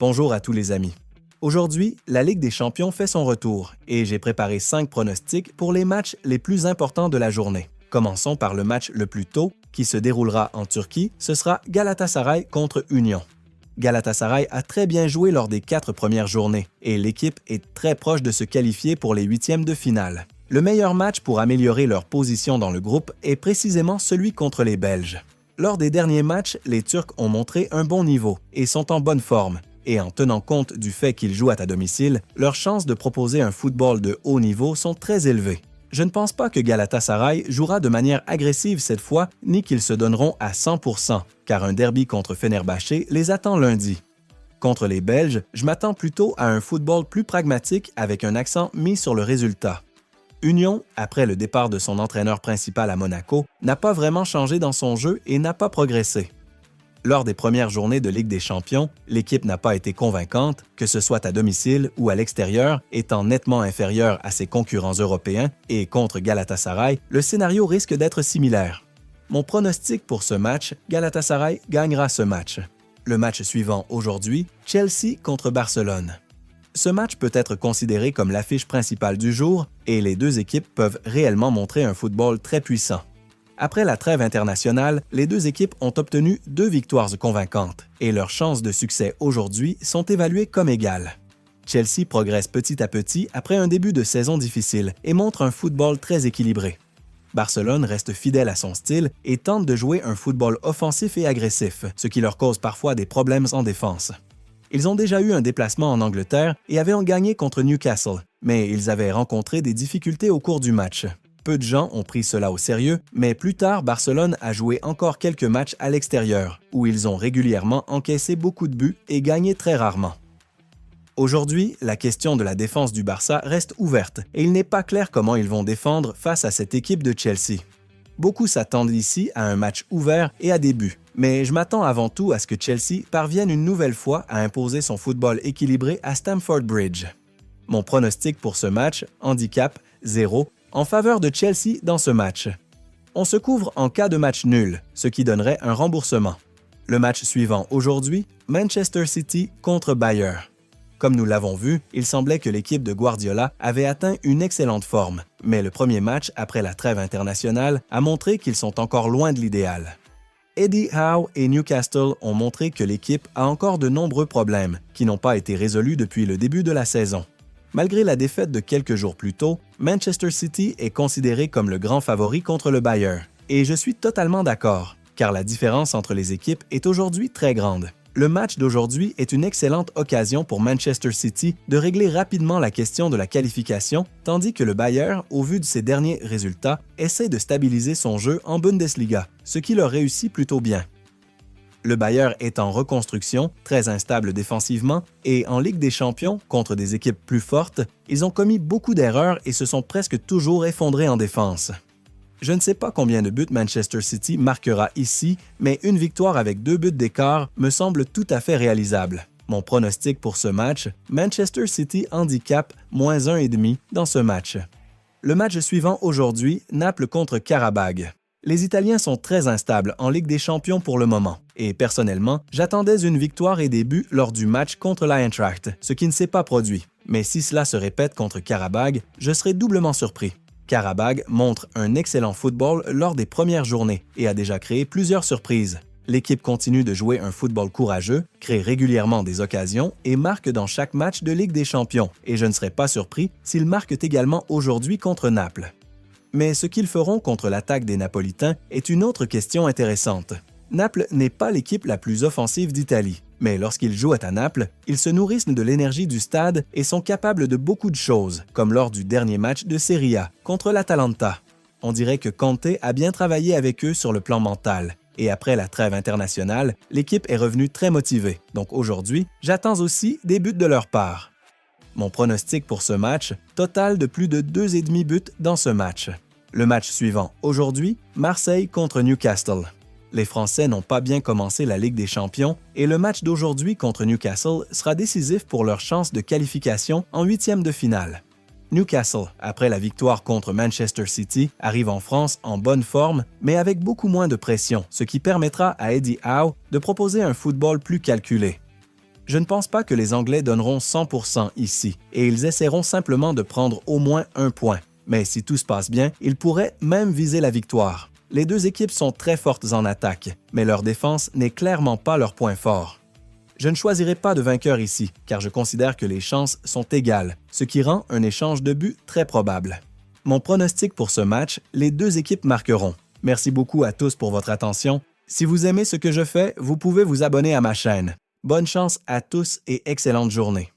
Bonjour à tous les amis. Aujourd'hui, la Ligue des champions fait son retour et j'ai préparé 5 pronostics pour les matchs les plus importants de la journée. Commençons par le match le plus tôt, qui se déroulera en Turquie. Ce sera Galatasaray contre Union. Galatasaray a très bien joué lors des 4 premières journées et l'équipe est très proche de se qualifier pour les huitièmes de finale. Le meilleur match pour améliorer leur position dans le groupe est précisément celui contre les Belges. Lors des derniers matchs, les Turcs ont montré un bon niveau et sont en bonne forme. Et en tenant compte du fait qu'ils jouent à domicile, leurs chances de proposer un football de haut niveau sont très élevées. Je ne pense pas que Galatasaray jouera de manière agressive cette fois, ni qu'ils se donneront à 100%, car un derby contre Fenerbahçe les attend lundi. Contre les Belges, je m'attends plutôt à un football plus pragmatique avec un accent mis sur le résultat. Union, après le départ de son entraîneur principal à Monaco, n'a pas vraiment changé dans son jeu et n'a pas progressé. Lors des premières journées de Ligue des champions, l'équipe n'a pas été convaincante, que ce soit à domicile ou à l'extérieur, étant nettement inférieure à ses concurrents européens, et contre Galatasaray, le scénario risque d'être similaire. Mon pronostic pour ce match, Galatasaray gagnera ce match. Le match suivant aujourd'hui, Chelsea contre Barcelone. Ce match peut être considéré comme l'affiche principale du jour et les deux équipes peuvent réellement montrer un football très puissant. Après la trêve internationale, les deux équipes ont obtenu 2 victoires convaincantes et leurs chances de succès aujourd'hui sont évaluées comme égales. Chelsea progresse petit à petit après un début de saison difficile et montre un football très équilibré. Barcelone reste fidèle à son style et tente de jouer un football offensif et agressif, ce qui leur cause parfois des problèmes en défense. Ils ont déjà eu un déplacement en Angleterre et avaient gagné contre Newcastle, mais ils avaient rencontré des difficultés au cours du match. Peu de gens ont pris cela au sérieux, mais plus tard, Barcelone a joué encore quelques matchs à l'extérieur, où ils ont régulièrement encaissé beaucoup de buts et gagné très rarement. Aujourd'hui, la question de la défense du Barça reste ouverte et il n'est pas clair comment ils vont défendre face à cette équipe de Chelsea. Beaucoup s'attendent ici à un match ouvert et à des buts, mais je m'attends avant tout à ce que Chelsea parvienne une nouvelle fois à imposer son football équilibré à Stamford Bridge. Mon pronostic pour ce match, handicap 0, en faveur de Chelsea dans ce match. On se couvre en cas de match nul, ce qui donnerait un remboursement. Le match suivant aujourd'hui, Manchester City contre Bayern. Comme nous l'avons vu, il semblait que l'équipe de Guardiola avait atteint une excellente forme, mais le premier match après la trêve internationale a montré qu'ils sont encore loin de l'idéal. Eddie Howe et Newcastle ont montré que l'équipe a encore de nombreux problèmes qui n'ont pas été résolus depuis le début de la saison. Malgré la défaite de quelques jours plus tôt, Manchester City est considéré comme le grand favori contre le Bayern. Et je suis totalement d'accord, car la différence entre les équipes est aujourd'hui très grande. Le match d'aujourd'hui est une excellente occasion pour Manchester City de régler rapidement la question de la qualification, tandis que le Bayern, au vu de ses derniers résultats, essaie de stabiliser son jeu en Bundesliga, ce qui leur réussit plutôt bien. Le Bayern est en reconstruction, très instable défensivement, et en Ligue des champions, contre des équipes plus fortes, ils ont commis beaucoup d'erreurs et se sont presque toujours effondrés en défense. Je ne sais pas combien de buts Manchester City marquera ici, mais une victoire avec 2 buts d'écart me semble tout à fait réalisable. Mon pronostic pour ce match, Manchester City handicap -1,5 dans ce match. Le match suivant aujourd'hui, Naples contre Karabag. Les Italiens sont très instables en Ligue des champions pour le moment, et personnellement, j'attendais une victoire et des buts lors du match contre l'Eintracht, ce qui ne s'est pas produit. Mais si cela se répète contre Karabag, je serai doublement surpris. Karabag montre un excellent football lors des premières journées et a déjà créé plusieurs surprises. L'équipe continue de jouer un football courageux, crée régulièrement des occasions et marque dans chaque match de Ligue des champions, et je ne serais pas surpris s'ils marquent également aujourd'hui contre Naples. Mais ce qu'ils feront contre l'attaque des Napolitains est une autre question intéressante. Naples n'est pas l'équipe la plus offensive d'Italie, mais lorsqu'ils jouent à Naples, ils se nourrissent de l'énergie du stade et sont capables de beaucoup de choses, comme lors du dernier match de Serie A contre l'Atalanta. On dirait que Conte a bien travaillé avec eux sur le plan mental, et après la trêve internationale, l'équipe est revenue très motivée, donc aujourd'hui, j'attends aussi des buts de leur part. Mon pronostic pour ce match, total de plus de 2,5 buts dans ce match. Le match suivant aujourd'hui, Marseille contre Newcastle. Les Français n'ont pas bien commencé la Ligue des champions et le match d'aujourd'hui contre Newcastle sera décisif pour leur chance de qualification en huitièmes de finale. Newcastle, après la victoire contre Manchester City, arrive en France en bonne forme, mais avec beaucoup moins de pression, ce qui permettra à Eddie Howe de proposer un football plus calculé. Je ne pense pas que les Anglais donneront 100% ici, et ils essaieront simplement de prendre au moins un point. Mais si tout se passe bien, ils pourraient même viser la victoire. Les deux équipes sont très fortes en attaque, mais leur défense n'est clairement pas leur point fort. Je ne choisirai pas de vainqueur ici, car je considère que les chances sont égales, ce qui rend un échange de buts très probable. Mon pronostic pour ce match, les deux équipes marqueront. Merci beaucoup à tous pour votre attention. Si vous aimez ce que je fais, vous pouvez vous abonner à ma chaîne. Bonne chance à tous et excellente journée.